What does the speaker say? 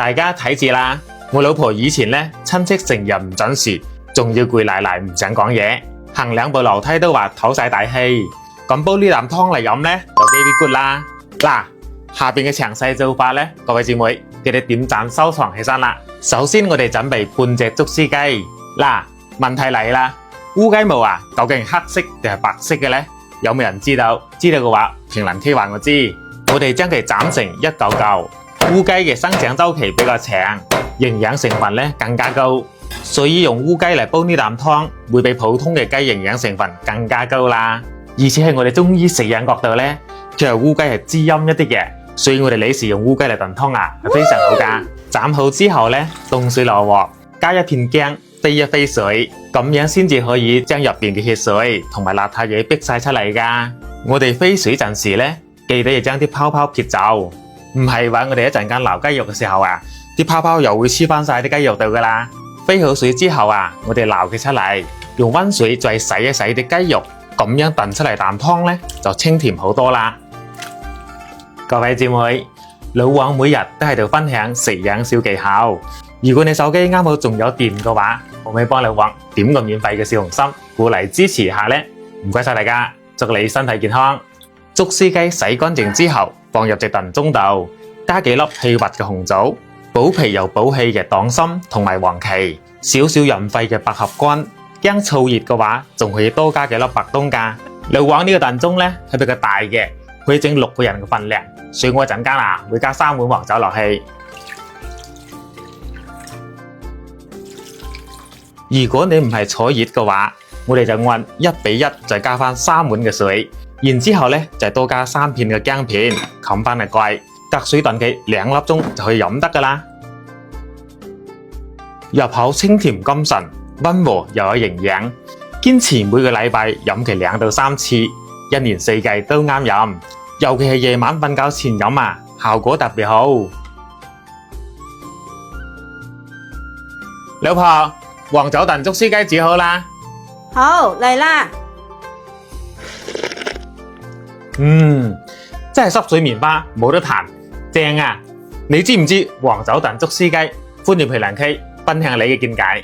大家睇住啦，我老婆以前呢，親戚成日唔準時，仲要攰賴賴唔想講嘢，行2步樓梯都話唞晒大氣。咁煲呢啖湯嚟飲呢，就 very good 啦。嗱，下邊嘅詳細做法呢，各位姊妹記得點讚收藏起身啦。首先我哋準備半隻竹絲雞。嗱，問題嚟啦，烏雞毛啊，究竟黑色定係白色嘅呢？有冇人知道？知道嘅話，評論區話我知。我哋將佢斬成一嚿嚿。烏雞嘅生長週期比較長，營養成分呢更加高，所以用烏雞嚟煲呢啖湯，會比普通嘅雞營養成分更加高啦。而且喺我哋中醫食養角度呢，佢話烏雞係滋陰一啲嘅，所以我哋李時用烏雞嚟燉湯啊，係非常好噶。斬好之後呢，凍水落鑊，加一片薑，飛一飛水，咁樣先至可以將入邊嘅血水同埋邋遢嘢逼晒出嚟噶。我哋飛水陣時呢，記得要將啲泡泡撇走，唔係話我哋一陣間撈雞肉嘅時候啊，啲泡泡又會黐翻晒啲雞肉度噶啦。飛好水之後啊，我哋撈佢出嚟，用溫水再洗一洗啲雞肉，咁樣燉出嚟啖湯呢，就清甜好多啦。各位姊妹，老王每日都喺度分享食養小技巧。如果你手機啱好仲有電嘅話，可唔可以幫老王點個免費嘅小紅心，鼓勵支持下呢？唔該晒大家，祝你身體健康。竹絲雞洗乾淨之後，放入隻燉盅度，加幾粒氣滑嘅紅棗，補脾又補氣嘅黨參同埋黃芪，少少潤肺嘅百合乾。驚燥熱嘅話，仲可以多加幾粒白冬噶。老王呢個燉盅呢係比較大嘅，可以整6個人嘅份量，所以我一陣間啊會加3碗黃酒落去。如果你唔係坐熱嘅話，我哋就按1:1再加翻3碗嘅水，然之後呢就多加3片嘅薑片，冚翻個蓋，隔水燉佢2粒鐘就可以飲得噶啦。入口清甜甘醇，溫和又有營養，堅持每個禮拜飲佢2到3次，1年4季都啱飲，尤其係夜晚瞓覺前飲啊，效果特別好。老婆，黃酒燉竹絲雞煮好啦。好，嚟啦。真係濕水棉花冇得彈，正啊！你知唔知黃酒燉竹絲雞？歡迎評論區分享你嘅見解。